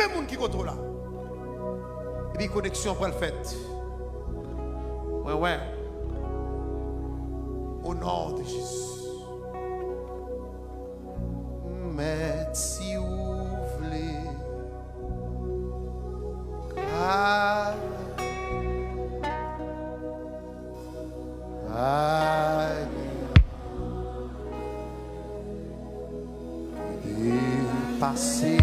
y a des gens qui sont là. Et puis connexion pour le fait. Ouais. Au nom de Jésus. Mais si vous voulez. Passer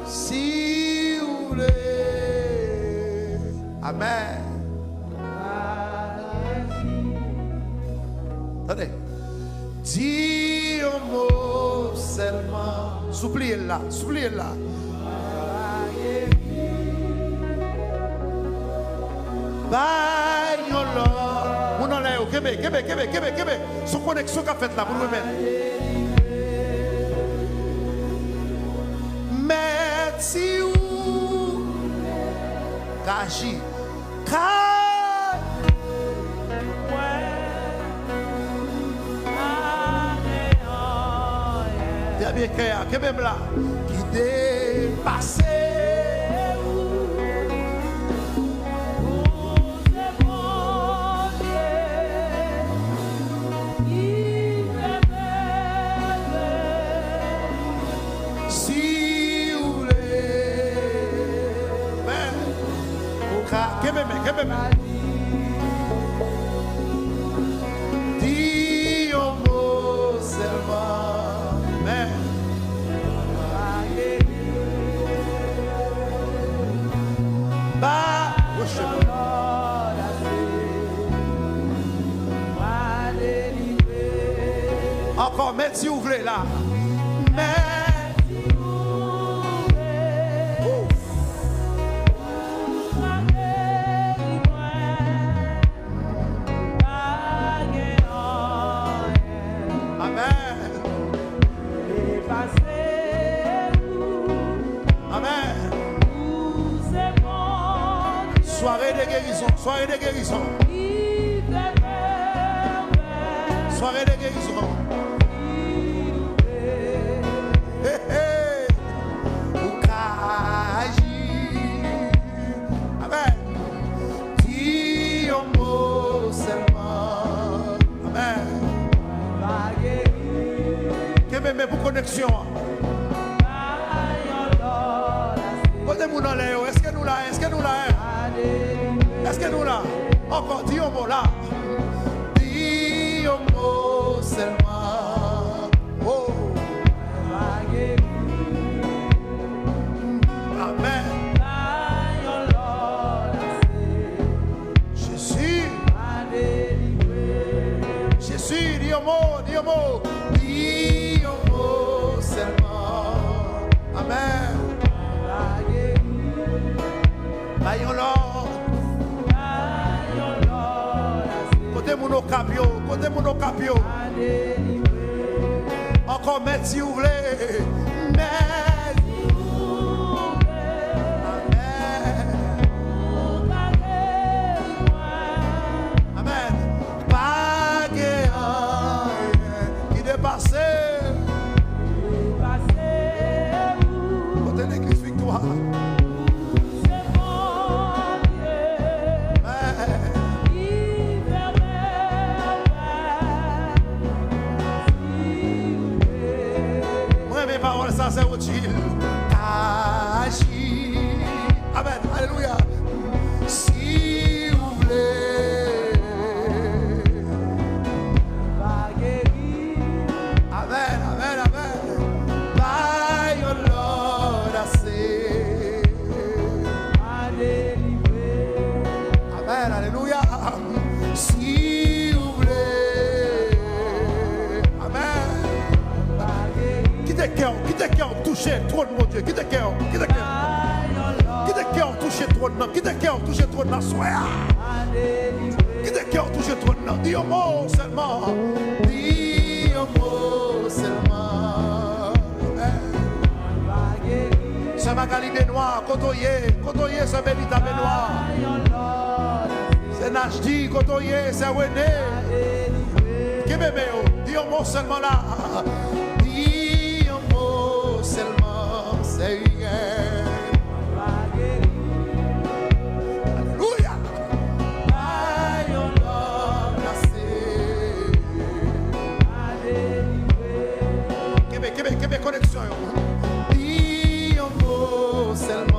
si vous voulez. Amen. Attendez. Dis un mot seulement. Soupliez là. Bagnolo. Mon en l'air, Québec. Son connexion qu'a fait là pour nous-mêmes. Merci ou Kaji. Bien là qui dépasse. Si vous voulez, dis un mot seulement, mais encore, mais si vous voulez là. Soirée de guérison. Soirée de guérison. Amen. Dis un mot seulement. Amen. Que même pour connexion. Est-ce que nous là? Est-ce que nous là? Encore, dis un mot là. Dis un mot seulement. Oh. Amen. Jésus, dis un mot. Dis un mot seulement. Amen. Bayon Lord. Côté mon capio. Encore merci si vous voulez. Amen. Pas qui dépasse. Côté l'église victoire. Ça c'est utile. Agis. Amen. Alléluia. Si vous voulez. Amen. By your Lord I say. Amen. Alléluia. Si vous voulez. Amen. Qui te cœur touché trop de mon Dieu, qui te cœur touché trop de nom, qui te cœur touché trop de nom, soya, qui te cœur touché trop de nom, dis un mot seulement, c'est ma qualité noire, Kotoye, c'est Benita Benoît. C'est Najdi, Kotoye, c'est René. Dis un mot seulement là. Dis un mot seulement, c'est rien. Alléluia. Québec connexion. Dis un mot seulement.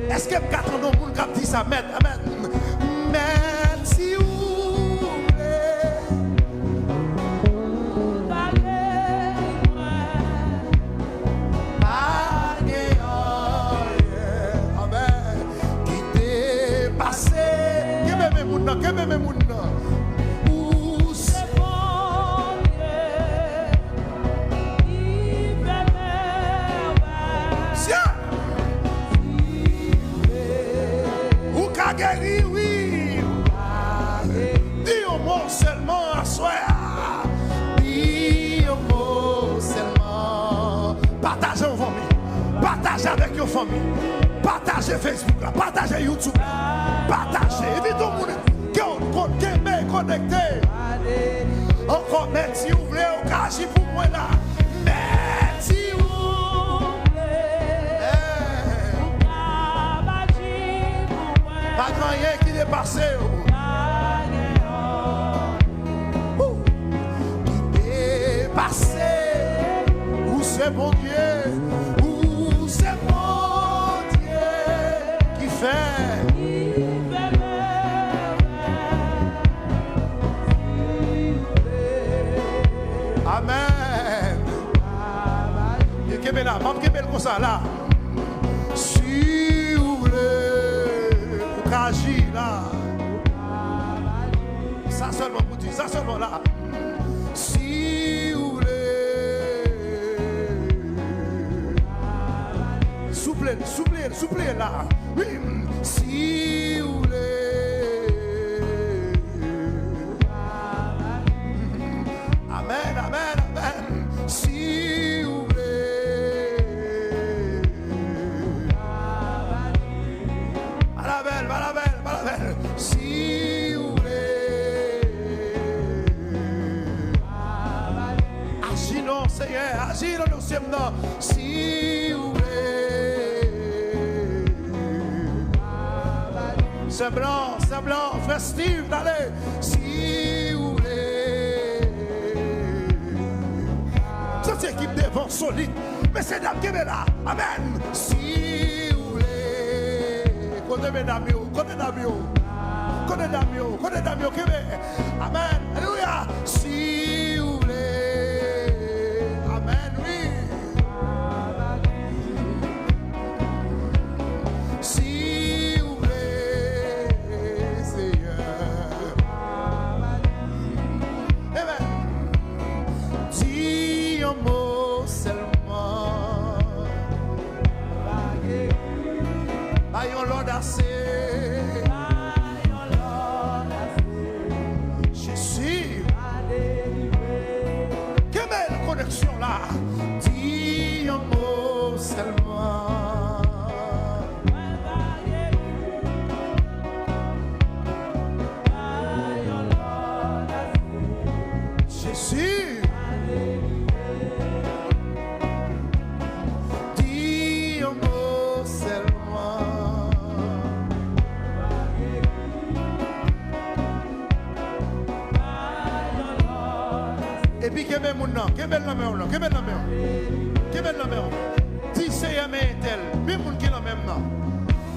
Est-ce que quatre ans de monde qui dit ça? Amen, amen. Mais si vous voulez, amen. Qui t'est passé? Que même moun. Où c'est bon Dieu? Il fait merveille. Geri, oui. Dis un mot seulement à soi. Dis un mot seulement. Partagez vos familles. Partagez avec vos familles. Partagez Facebook, là. Partagez YouTube. Partagez. Évitez tout le monde qui est connecté. Encore, même si vous voulez, au cas pour moi là. Mais si pas grand rien qui est passé. Qui est passé. Où c'est mon Dieu? Où c'est mon Dieu qui fait? Amen. Et qui est là? Pas qui est comme ça là. Si vous voulez agir là. Ça seulement pour dire, ça seulement là. Si vous voulez. Soufflez là. Oui. Si vous voulez. Amen, amen, amen. Si vous voulez. À la belle. Si vous voulez. Agis non, Seigneur. Agis dans nos sèmans. Si vous voulez. C'est blanc, festif, allez. Si vous voulez. Cette équipe devant solide. Mais c'est dame qui est là. Amen. Si vous voulez. Connais mesdames, amen. Alléluia. Si vous voulez. Amen, oui. Si vous voulez, Seigneur. Amen. Dis un mot seulement. Aïe, on l'a assez. Là, dis un mot seulement. Jésus, dis un mot seulement. Et puis, que même non, que belle la main, dis c'est un tel, même moun qui la même non,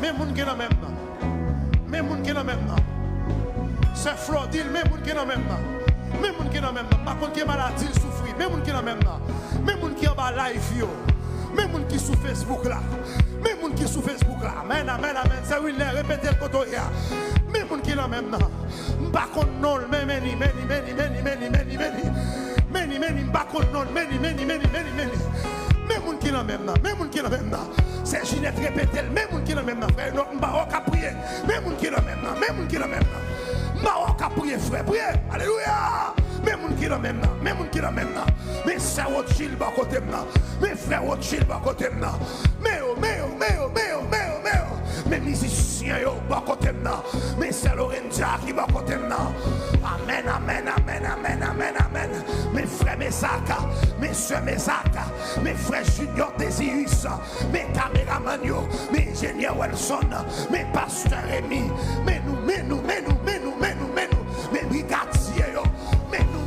même moun qui la même non, même moun qui la même non, c'est Flodil, même moun qui la même non, même moun qui la même non, par contre qui maladie souffrir, même moun qui la même non, même moun qui en bas live yo, même moun qui sous Facebook là, même moun qui sous Facebook là, amen, c'est oui, répétez le côté là, même moun qui la même non, par contre non, many, même moun qui dans même, même moun qui dans même. C'est Ginette répété, même moun qui dans même, frère. Non, m'ba prier, même moun qui dans même, même moun qui dans même. M'ba prier, frère, prier. Alléluia. Même moun qui dans même, même moun qui dans même. Mais c'est votre chill bas côté maintenant. Mes frères votre chill bas côté maintenant. Mais mes musiciens yo bas côté maintenant. Mais c'est Lorenza qui bas côté maintenant. Amen, amen, amen, amen, amen, amen. Mes frères Mesaka, mes soeurs Mesaka, mes frères Junior Désirus, mes caméramans yo, mes ingénieurs Wilson, mes pasteurs Rémi, mais nous, mes brigadiers yo, mais nous,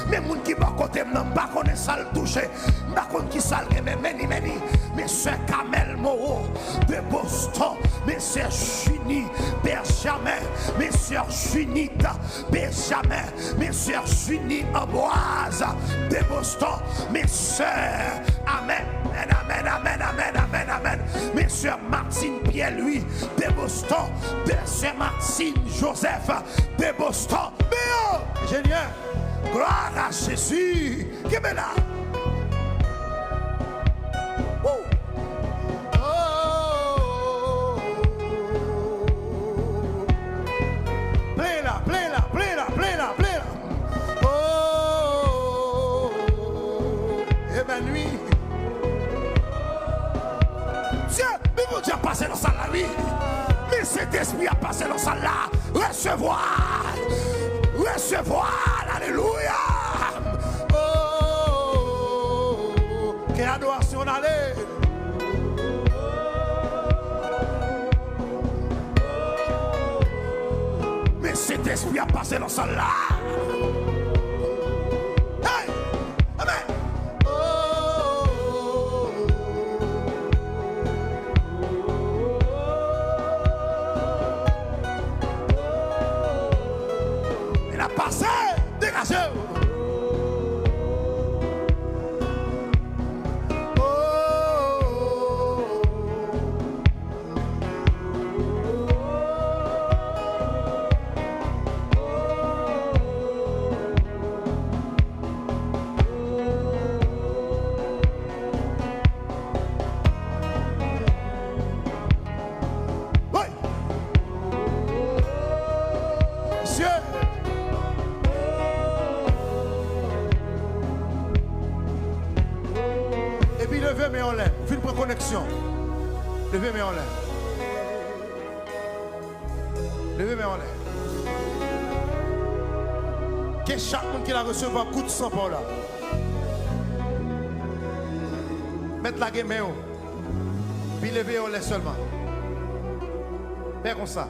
mais moun qui va côté m'nan pas connaît ça le toucher pas connaît qui ça le meni mais c'est Kamel Moreau de Boston mais c'est Chuni Benjamin mais c'est Chunita Benjamin mais c'est Chuni Amboise de Boston mais c'est amen amen amen amen amen amen mais c'est Martine Pierre-Louis de Boston de c'est Martine Joseph de Boston mais génial. Gloire à Jésus. Qui est là? Oh. Play là. Oh. Eh ben nuit. Dieu, mais mon Dieu a passé dans sa vie. Mais cet esprit a passé dans sa là. Recevoir. Alléluia. Oh, quelle adoration allez. Mais cet esprit a passé dans sa là. Hey, amen. Oh, il a passé. Dégagez. Levez mes en l'air. File pour connexion. Levez mes en l'air. Levez mes en l'air. Que chaque monde qui l'a reçu un coup de sang pour là. Mettez la game. Puis levez en l'air seulement. Fais comme ça.